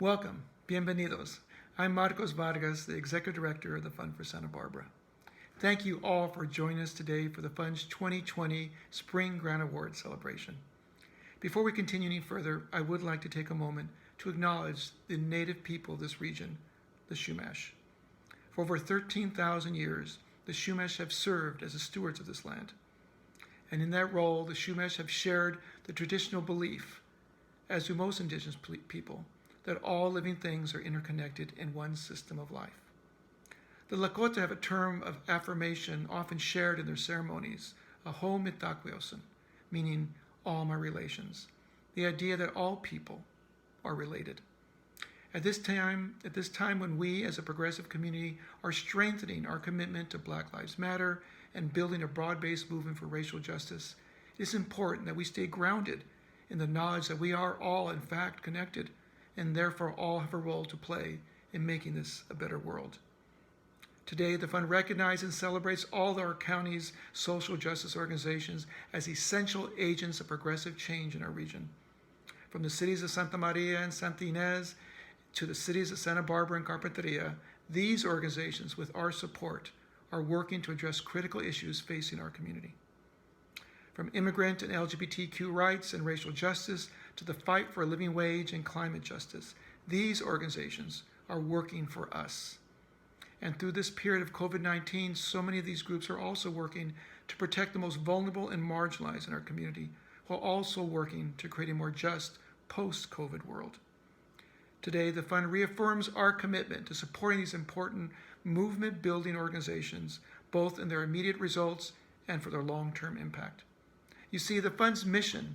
Welcome, bienvenidos. I'm Marcos Vargas, the Executive Director of the Fund for Santa Barbara. Thank you all for joining us today for the Fund's 2020 Spring Grant Award celebration. Before we continue any further, I would like to take a moment to acknowledge the native people of this region, the Chumash. For over 13,000 years, the Chumash have served as the stewards of this land. And in that role, the Chumash have shared the traditional belief, as do most indigenous people, that all living things are interconnected in one system of life. The Lakota have a term of affirmation often shared in their ceremonies, HOUGH, meaning all my relations, the idea that all people are related. At this time when we as a progressive community are strengthening our commitment to Black Lives Matter and building a broad-based movement for racial justice, it is important that we stay grounded in the knowledge that we are all in fact connected and therefore all have a role to play in making this a better world. Today, the Fund recognizes and celebrates all of our county's social justice organizations as essential agents of progressive change in our region. From the cities of Santa Maria and Santa Ynez to the cities of Santa Barbara and Carpinteria, these organizations, with our support, are working to address critical issues facing our community. From immigrant and LGBTQ rights and racial justice to the fight for a living wage and climate justice, these organizations are working for us. And through this period of COVID-19, so many of these groups are also working to protect the most vulnerable and marginalized in our community, while also working to create a more just post-COVID world. Today, the Fund reaffirms our commitment to supporting these important movement-building organizations, both in their immediate results and for their long-term impact. You see, the Fund's mission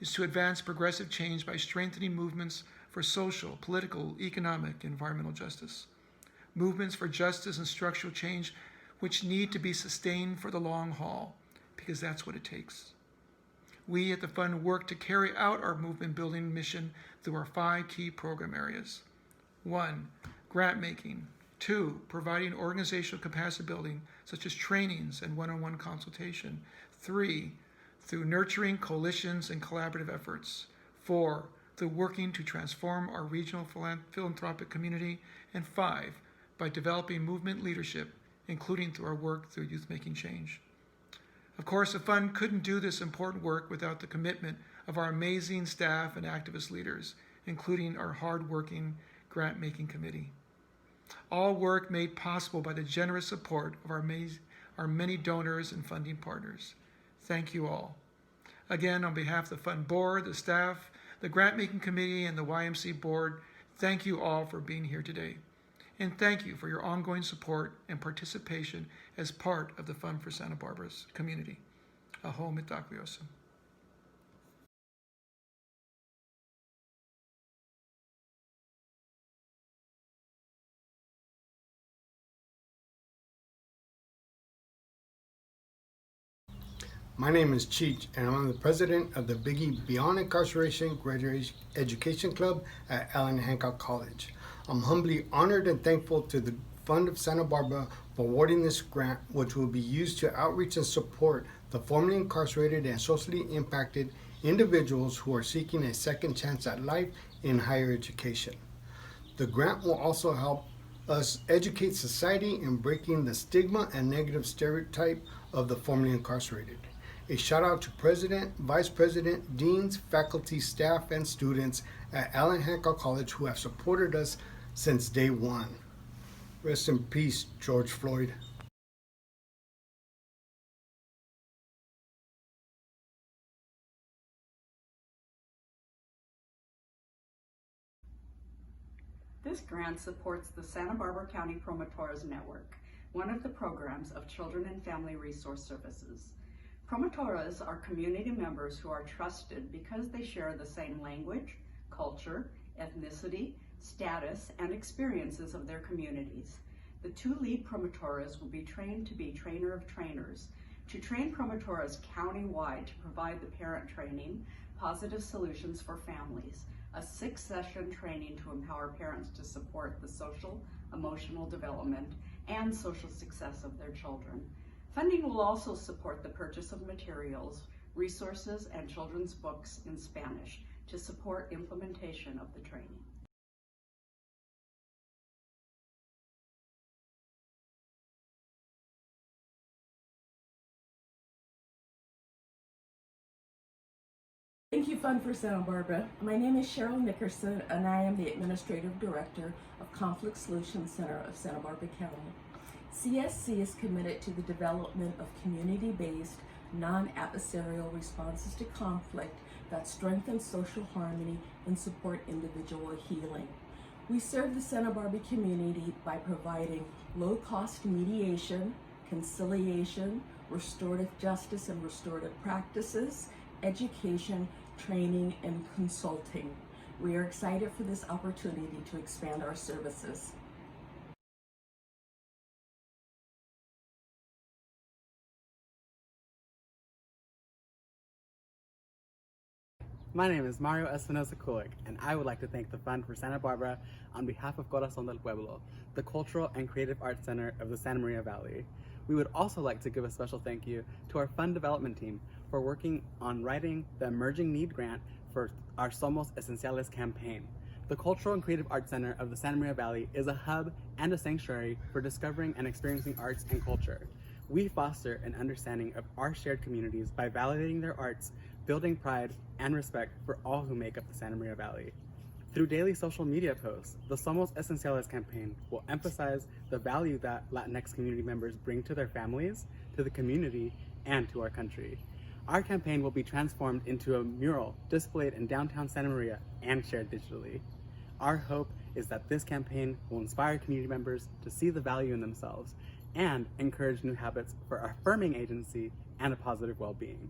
is to advance progressive change by strengthening movements for social, political, economic, and environmental justice. Movements for justice and structural change which need to be sustained for the long haul, because that's what it takes. We at the Fund work to carry out our movement-building mission through our 5 key program areas. 1, grant making. 2, providing organizational capacity building, such as trainings and one-on-one consultation. 3, through nurturing coalitions and collaborative efforts. 4, through working to transform our regional philanthropic community. And 5, by developing movement leadership, including through our work through Youth Making Change. Of course, the Fund couldn't do this important work without the commitment of our amazing staff and activist leaders, including our hard-working grant-making committee. All work made possible by the generous support of our many donors and funding partners. Thank you all. Again, on behalf of the Fund Board, the staff, the grant-making committee, and the YMC Board, thank you all for being here today. And thank you for your ongoing support and participation as part of the Fund for Santa Barbara's community. HOUGH. My name is Cheech, and I'm the president of the BIGE Beyond Incarceration Graduate Education Club at Allen Hancock College. I'm humbly honored and thankful to the Fund of Santa Barbara for awarding this grant, which will be used to outreach and support the formerly incarcerated and socially impacted individuals who are seeking a second chance at life in higher education. The grant will also help us educate society in breaking the stigma and negative stereotype of the formerly incarcerated. A shout out to President, Vice President, Deans, faculty, staff, and students at Allen Hancock College who have supported us since day one. Rest in peace, George Floyd. This grant supports the Santa Barbara County Promotores Network, one of the programs of Children and Family Resource Services. Promotores are community members who are trusted because they share the same language, culture, ethnicity, status, and experiences of their communities. The 2 lead promotores will be trained to be trainer of trainers, to train promotores countywide to provide the parent training, Positive Solutions for Families, a 6-session training to empower parents to support the social, emotional development, and social success of their children. Funding will also support the purchase of materials, resources, and children's books in Spanish to support implementation of the training. Thank you, Fund for Santa Barbara. My name is SHERRILL NICKERSON, and I am the Administrative Director of Conflict Solutions Center of Santa Barbara County. CSC is committed to the development of community-based, non-adversarial responses to conflict that strengthen social harmony and support individual healing. We serve the Santa Barbara community by providing low-cost mediation, conciliation, restorative justice and restorative practices, education, training, and consulting. We are excited for this opportunity to expand our services. My name is Mario Espinosa Kulik, and I would like to thank the Fund for Santa Barbara on behalf of Corazón del Pueblo, the Cultural and Creative Arts Center of the Santa Maria Valley. We would also like to give a special thank you to our fund development team for working on writing the Emerging Need Grant for our Somos Esenciales campaign. The Cultural and Creative Arts Center of the Santa Maria Valley is a hub and a sanctuary for discovering and experiencing arts and culture. We foster an understanding of our shared communities by validating their arts, building pride and respect for all who make up the Santa Maria Valley. Through daily social media posts, the Somos Esenciales campaign will emphasize the value that Latinx community members bring to their families, to the community, and to our country. Our campaign will be transformed into a mural displayed in downtown Santa Maria and shared digitally. Our hope is that this campaign will inspire community members to see the value in themselves and encourage new habits for affirming agency and a positive well-being.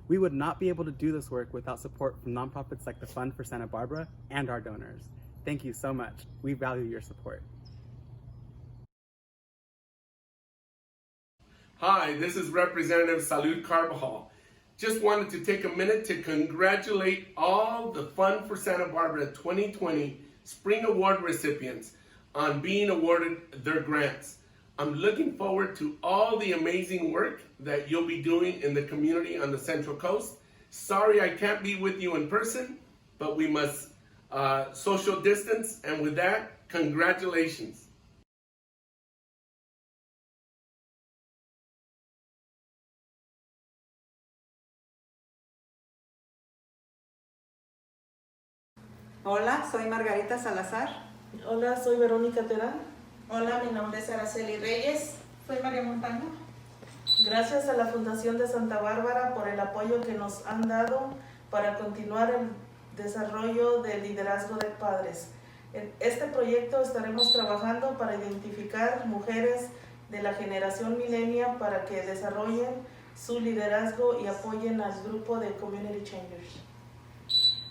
We would not be able to do this work without support from nonprofits like the Fund for Santa Barbara and our donors. Thank you so much. We value your support. Hi, this is Representative SALUD CARBAJAL. Just wanted to take a minute to congratulate all the Fund for Santa Barbara 2020 Spring Award recipients on being awarded their grants. I'm looking forward to all the amazing work that you'll be doing in the community on the Central Coast. Sorry I can't be with you in person, but we must social distance, and with that, congratulations. Hola, soy Margarita Salazar. Hola, soy Verónica Terán. Hola, mi nombre es Araceli Reyes. Soy María Montaño. Gracias a la Fundación de Santa Bárbara por el apoyo que nos han dado para continuar el desarrollo del liderazgo de padres. En este proyecto estaremos trabajando para identificar mujeres de la generación millennial para que desarrollen su liderazgo y apoyen al grupo de Community Changers.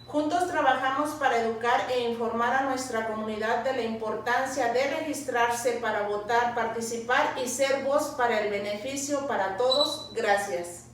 Juntos trabajamos para educar e informar a nuestra comunidad de la importancia de registrarse para votar, participar y ser voz para el beneficio para todos. Gracias.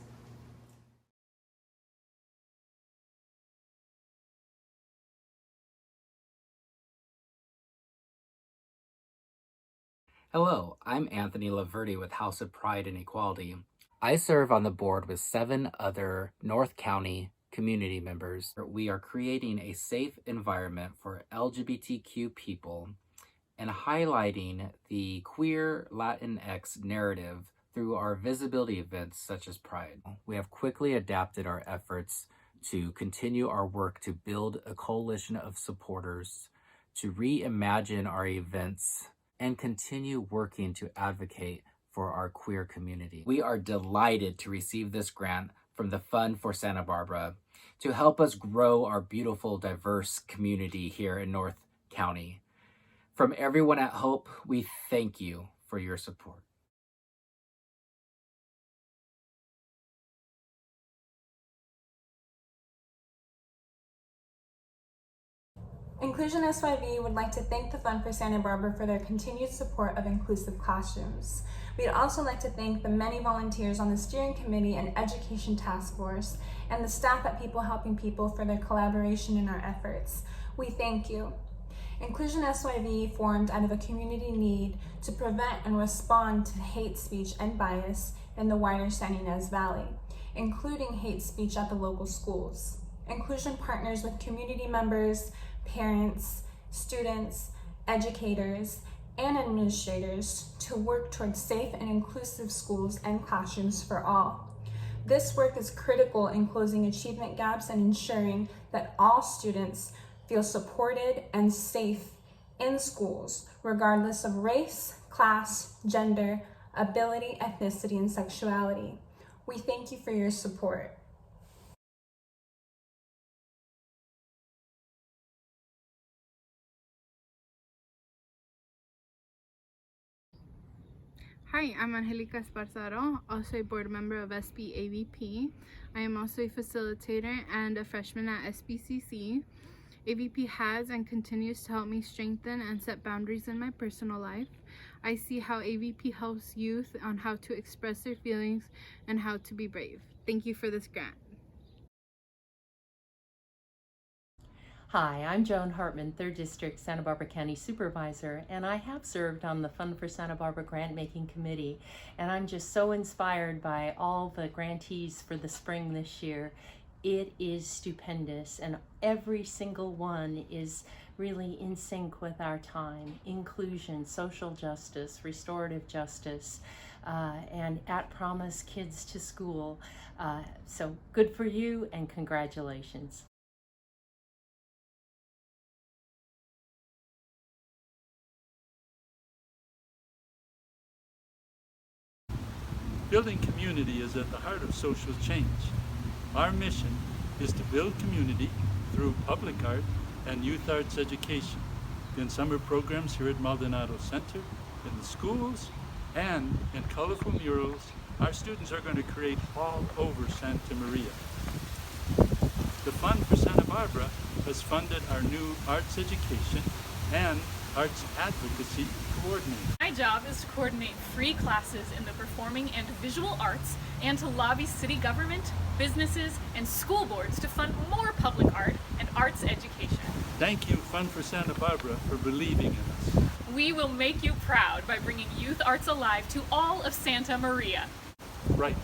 Hello, I'm Anthony Laverty with House of Pride and Equality. I serve on the board with 7 other North County community members. We are creating a safe environment for LGBTQ people and highlighting the queer Latinx narrative through our visibility events such as Pride. We have quickly adapted our efforts to continue our work to build a coalition of supporters, to reimagine our events, and continue working to advocate for our queer community. We are delighted to receive this grant from the Fund for Santa Barbara to help us grow our beautiful, diverse community here in North County. From everyone at Hope, we thank you for your support. Inclusion SYV would like to thank the Fund for Santa Barbara for their continued support of inclusive classrooms. We'd also like to thank the many volunteers on the steering committee and education task force and the staff at People Helping People for their collaboration in our efforts. We thank you. Inclusion SYV formed out of a community need to prevent and respond to hate speech and bias in the wider San Ynez Valley, including hate speech at the local schools. Inclusion partners with community members, parents, students, educators, and administrators to work towards safe and inclusive schools and classrooms for all. This work is critical in closing achievement gaps and ensuring that all students feel supported and safe in schools, regardless of race, class, gender, ability, ethnicity, and sexuality. We thank you for your support. Hi, I'm Angelica Esparzaro, also a board member of SB-AVP. I am also a facilitator and a freshman at SBCC. AVP has and continues to help me strengthen and set boundaries in my personal life. I see how AVP helps youth on how to express their feelings and how to be brave. Thank you for this grant. Hi, I'm Joan Hartman, 3rd District Santa Barbara County Supervisor, and I have served on the Fund for Santa Barbara Grant Making Committee, and I'm just so inspired by all the grantees for the spring this year. It is stupendous, and every single one is really in sync with our time. Inclusion, social justice, restorative justice, and at Promise Kids to School. So good for you and congratulations. Building community is at the heart of social change. Our mission is to build community through public art and youth arts education in summer programs here at Maldonado Center, in the schools, and in colorful murals our students are going to create all over Santa Maria. The Fund for Santa Barbara has funded our new arts education and arts advocacy coordinator. My job is to coordinate free classes in the performing and visual arts and to lobby city government, businesses, and school boards to fund more public art and arts education. Thank you, Fund for Santa Barbara, for believing in us. We will make you proud by bringing youth arts alive to all of Santa Maria. Right.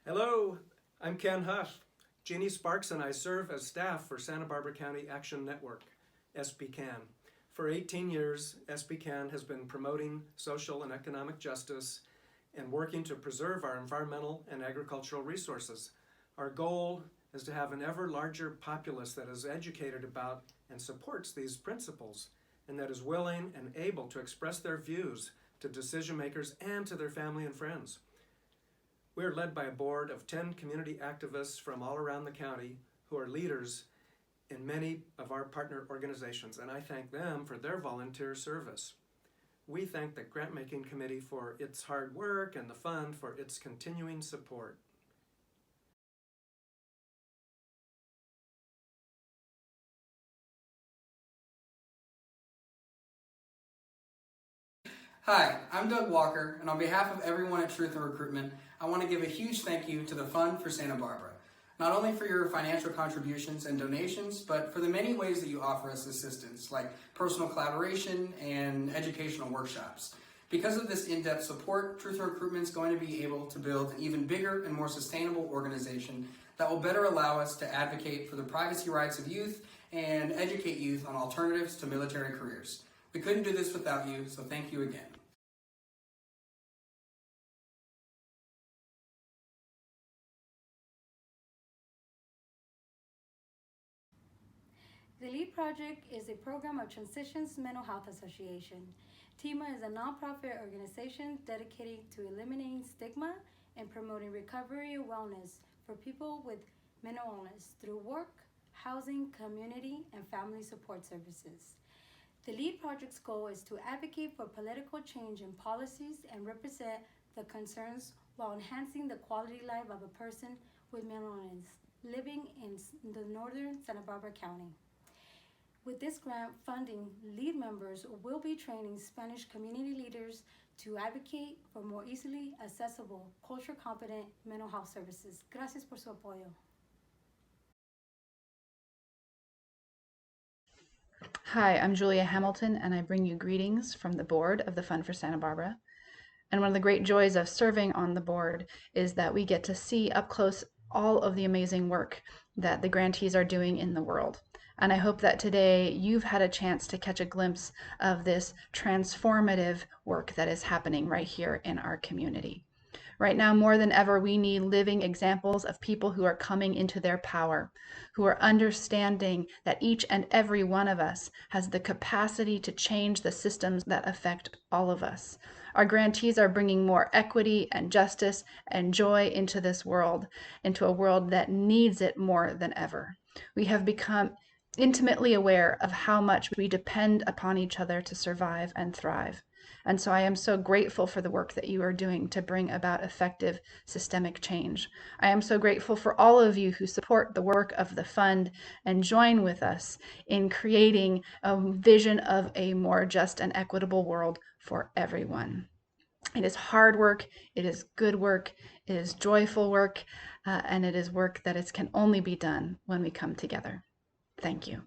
Hello, I'm Ken Huff. Jeannie Sparks and I serve as staff for Santa Barbara County Action Network, SBCAN. For 18 years, SBCAN has been promoting social and economic justice and working to preserve our environmental and agricultural resources. Our goal is to have an ever larger populace that is educated about and supports these principles, and that is willing and able to express their views to decision makers and to their family and friends. We are led by a board of 10 community activists from all around the county who are leaders in many of our partner organizations, and I thank them for their volunteer service. We thank the Grant Making Committee for its hard work and the fund for its continuing support. Hi, I'm Doug Walker, and on behalf of everyone at Truth and Recruitment, I want to give a huge thank you to the Fund for Santa Barbara, not only for your financial contributions and donations, but for the many ways that you offer us assistance, like personal collaboration and educational workshops. Because of this in-depth support, Truth and Recruitment is going to be able to build an even bigger and more sustainable organization that will better allow us to advocate for the privacy rights of youth and educate youth on alternatives to military careers. We couldn't do this without you, so thank you again. The LEAD project is a program of Transitions Mental Health Association. TIMA is a nonprofit organization dedicated to eliminating stigma and promoting recovery and wellness for people with mental illness through work, housing, community, and family support services. The LEAD project's goal is to advocate for political change in policies and represent the concerns while enhancing the quality of life of a person with mental illness living in the northern Santa Barbara County. With this grant funding, LEAD members will be training Spanish community leaders to advocate for more easily accessible, culture-competent mental health services. Gracias por su apoyo. Hi, I'm Julia Hamilton, and I bring you greetings from the board of the Fund for Santa Barbara. And one of the great joys of serving on the board is that we get to see up close all of the amazing work that the grantees are doing in the world. And I hope that today you've had a chance to catch a glimpse of this transformative work that is happening right here in our community. Right now, more than ever, we need living examples of people who are coming into their power, who are understanding that each and every one of us has the capacity to change the systems that affect all of us. Our grantees are bringing more equity and justice and joy into this world, into a world that needs it more than ever. We have become intimately aware of how much we depend upon each other to survive and thrive. And so I am so grateful for the work that you are doing to bring about effective systemic change. I am so grateful for all of you who support the work of the fund and join with us in creating a vision of a more just and equitable world for everyone. It is hard work, it is good work, it is joyful work, and it is work that can only be done when we come together. Thank you.